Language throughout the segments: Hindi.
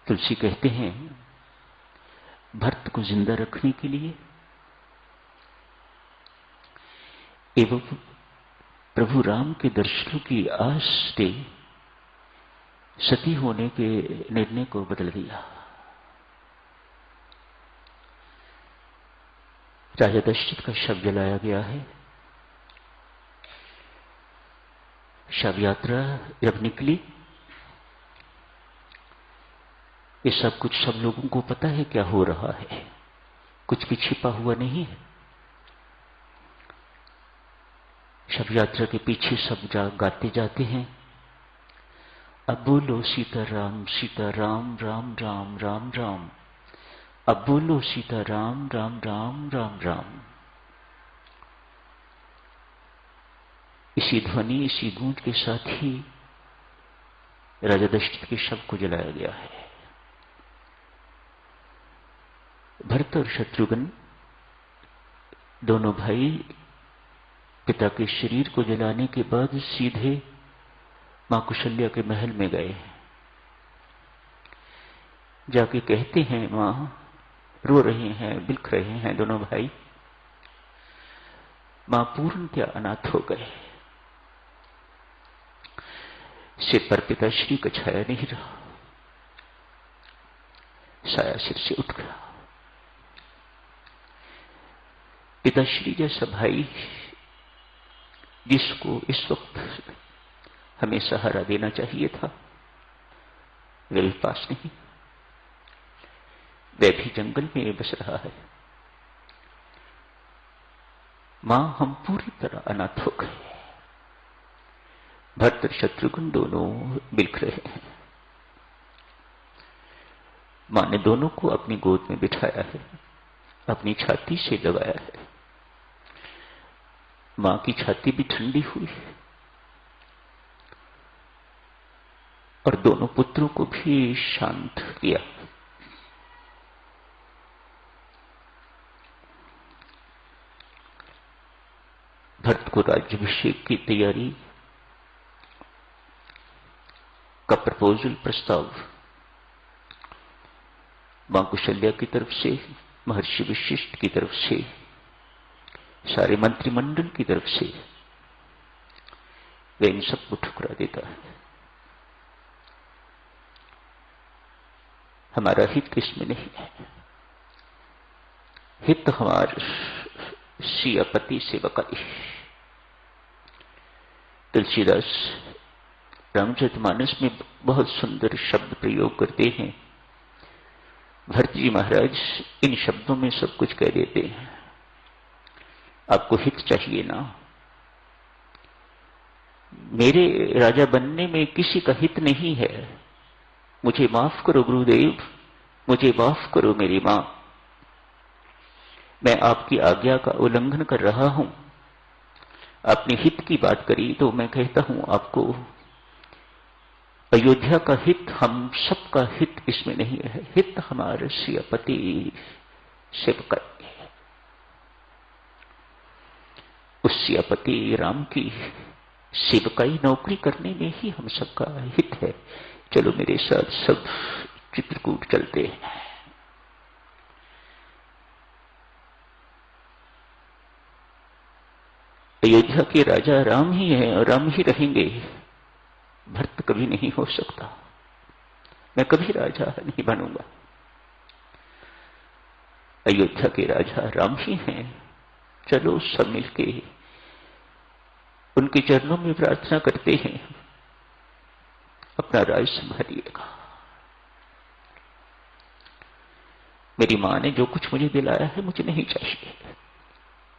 तुलसी कहते हैं भरत को जिंदा रखने के लिए एवं प्रभु राम के दर्शनों की आस से सती होने के निर्णय को बदल दिया। राजा दशरथ का शव जलाया गया है। शव यात्रा जब निकली, ये सब कुछ सब लोगों को पता है क्या हो रहा है, कुछ भी छिपा हुआ नहीं है। शव यात्रा के पीछे सब गाते जाते हैं, अब बोलो सीताराम सीताराम राम राम राम राम, अब बोलो सीताराम राम राम राम राम। इसी ध्वनि इसी गूंज के साथ ही राजा दशरथ के शव को जलाया गया है। भरत और शत्रुघ्न दोनों भाई पिता के शरीर को जलाने के बाद सीधे मां कुशल्या के महल में गए। जाके कहते हैं मां रो रहे हैं, बिलख रहे हैं दोनों भाई। मां पूर्णतया अनाथ हो गए। सिर पर पिताश्री का छाया नहीं रहा, साया सिर से उठ गया। पिताश्री जैसा भाई जिसको इस वक्त हमें सहारा देना चाहिए था, वे पास नहीं, वह भी जंगल में बस रहा है। मां हम पूरी तरह अनाथ हो गए। भरत और शत्रुघ्न दोनों बिलख रहे हैं। मां ने दोनों को अपनी गोद में बिठाया है, अपनी छाती से लगाया है। मां की छाती भी ठंडी हुई और दोनों पुत्रों को भी शांत किया। भरत को राज्याभिषेक की तैयारी का प्रपोजल प्रस्ताव मां कुशल्या की तरफ से, महर्षि वशिष्ठ की तरफ से, सारे मंत्रिमंडल की तरफ से, वे इन सबको ठुकरा देता है। हमारा हित किसमें नहीं है, हित हमारे सियापति सेवकाई। तुलसीदास रामचरितमानस में बहुत सुंदर शब्द प्रयोग करते हैं। भरत जी महाराज इन शब्दों में सब कुछ कह देते हैं। आपको हित चाहिए ना, मेरे राजा बनने में किसी का हित नहीं है। मुझे माफ करो गुरुदेव, मुझे माफ करो मेरी मां, मैं आपकी आज्ञा का उल्लंघन कर रहा हूं। आपने हित की बात करी तो मैं कहता हूं आपको, अयोध्या का हित, हम सबका हित इसमें नहीं है। हित हमारे सियापति सेवकाई है। उस सियापति राम की सेवकाई नौकरी करने में ही हम सबका हित है। चलो मेरे साथ सब चित्रकूट चलते हैं। अयोध्या के राजा राम ही हैं और राम ही रहेंगे। भरत कभी नहीं हो सकता, मैं कभी राजा नहीं बनूंगा। अयोध्या के राजा राम ही हैं। चलो सब मिलके उनके चरणों में प्रार्थना करते हैं, अपना राज संभालिएगा। मेरी मां ने जो कुछ मुझे दिलाया है मुझे नहीं चाहिए,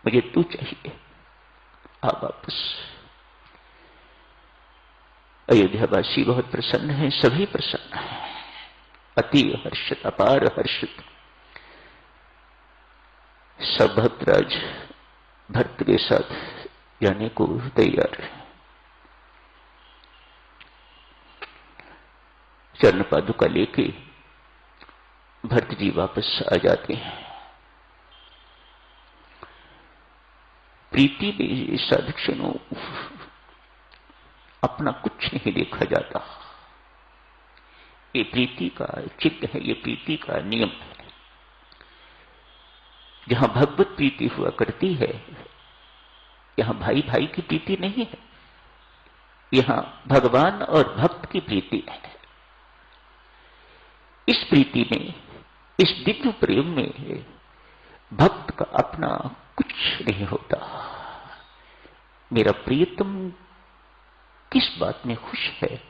मुझे तू चाहिए। आ वापस। अयोध्यावासी बहुत प्रसन्न हैं, सभी प्रसन्न हैं, अति हर्षित, अपार हर्षित। सब भक्तराज भरत के साथ जाने को तैयार है। चरण पादुका लेके भरत जी वापस आ जाते हैं। प्रीति में साधक्षणों अपना कुछ नहीं देखा जाता। ये प्रीति का चित्त है, ये प्रीति का नियम है। जहां भगवत प्रीति हुआ करती है, यहां भाई भाई की प्रीति नहीं है, यहां भगवान और भक्त की प्रीति है। इस प्रीति में, इस दिव्य प्रेम में भक्त का अपना कुछ नहीं होता। मेरा प्रियतम किस बात में खुश है,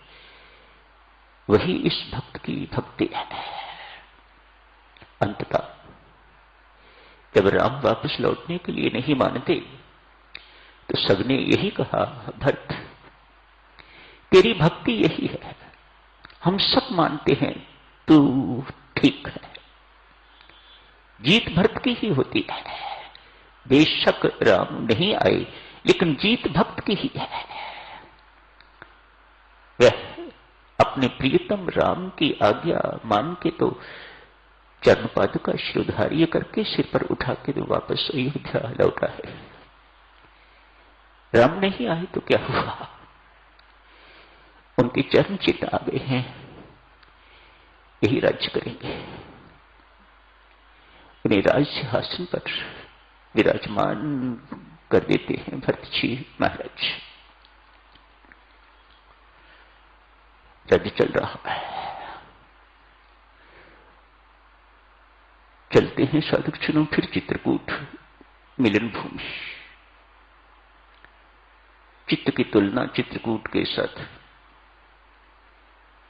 वही इस भक्त की भक्ति है। अंततः जब राम वापस लौटने के लिए नहीं मानते तो सबने यही कहा, भरत तेरी भक्ति यही है, हम सब मानते हैं तू ठीक है। जीत भरत की ही होती है। बेशक राम नहीं आए, लेकिन जीत भक्त की ही है। वह अपने प्रियतम राम की आज्ञा मान के तो चरणपाद का शिरोधार्य करके सिर पर उठा के तो वापस अयोध्या लौटा है। राम नहीं आए तो क्या हुआ, उनके चरण चित आ गए हैं, यही राज्य करेंगे। उन्हें राज्य सिंहासन पर विराजमान कर देते हैं भरत जी महाराज। राज्य चल रहा है। चलते हैं साधक जनों फिर चित्रकूट मिलन भूमि। चित्त की तुलना चित्रकूट के साथ,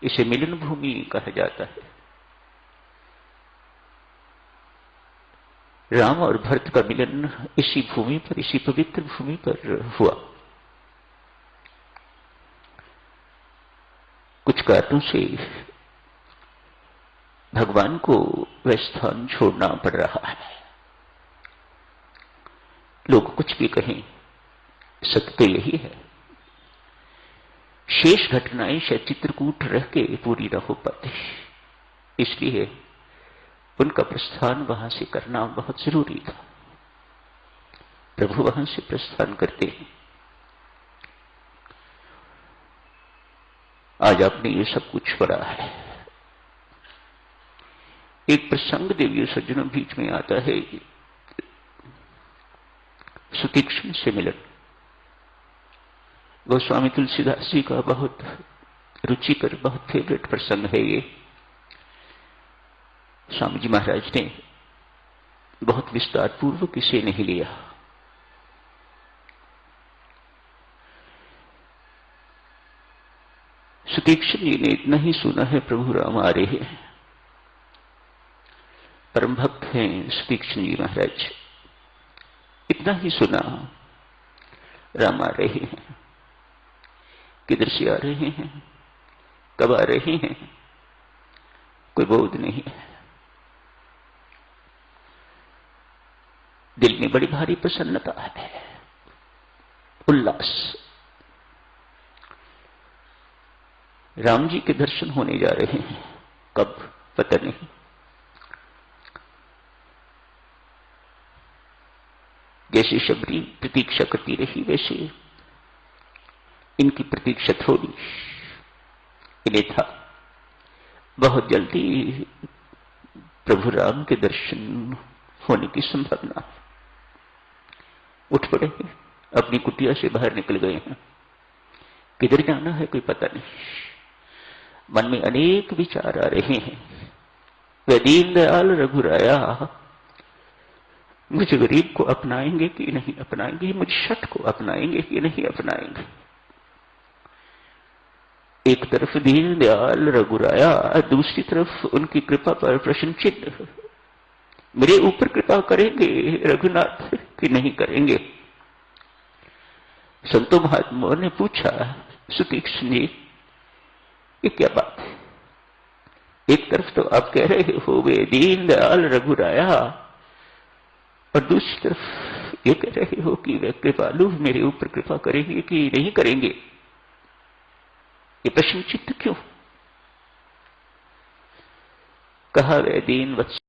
इसे मिलन भूमि कहा जाता है। राम और भरत का मिलन इसी भूमि पर, इसी पवित्र भूमि पर हुआ। कुछ कारणों से भगवान को वह स्थान छोड़ना पड़ रहा है। लोग कुछ भी कहें, सत्य तो यही है। शेष घटनाएं शायद चित्रकूट रह के पूरी न हो पाती, इसलिए उनका प्रस्थान वहां से करना बहुत जरूरी था। प्रभु वहां से प्रस्थान करते हैं। आज आपने ये सब कुछ पढ़ा है। एक प्रसंग देवीय सज्जनों बीच में आता है, सुतीक्ष्ण से मिलन। गोस्वामी तुलसीदास जी का बहुत रुचिकर, बहुत फेवरेट प्रसंग है ये। स्वामी जी महाराज ने बहुत विस्तार पूर्वक इसे नहीं लिया। सुतीक्ष्ण जी ने इतना ही सुना है, प्रभु राम आ रहे हैं। परम भक्त हैं सुतीक्ष्ण जी महाराज, इतना ही सुना, राम आ रहे हैं। किधर से आ रहे हैं, कब आ रहे हैं, कोई बोध नहीं है। दिल में बड़ी भारी प्रसन्नता है, उल्लास। राम जी के दर्शन होने जा रहे हैं, कब पता नहीं। जैसे शबरी प्रतीक्षा करती रही, वैसे इनकी प्रतीक्षा थोड़ी, इन्हें था बहुत जल्दी प्रभु राम के दर्शन होने की संभावना। उठ पड़े हैं, अपनी कुटिया से बाहर निकल गए हैं। किधर जाना है कोई पता नहीं। मन में अनेक विचार आ रहे हैं। वह दीनदयाल रघुराया मुझ गरीब को अपनाएंगे कि नहीं अपनाएंगे, मुझ शठ को अपनाएंगे कि नहीं अपनाएंगे। एक तरफ दीनदयाल रघुराया, दूसरी तरफ उनकी कृपा पर प्रश्न चिन्ह। मेरे ऊपर कृपा करेंगे रघुनाथ कि नहीं करेंगे। संतो महात्माओं ने पूछा, सुतीक्ष्ण जी ये क्या बात है? एक तरफ तो आप कह रहे हो वे दीनदयाल रघुराया, और दूसरी तरफ ये कह रहे हो कि वे कृपालु मेरे ऊपर कृपा करेंगे कि नहीं करेंगे। ये प्रश्न चित्त क्यों? कहा, वे दीन वत्स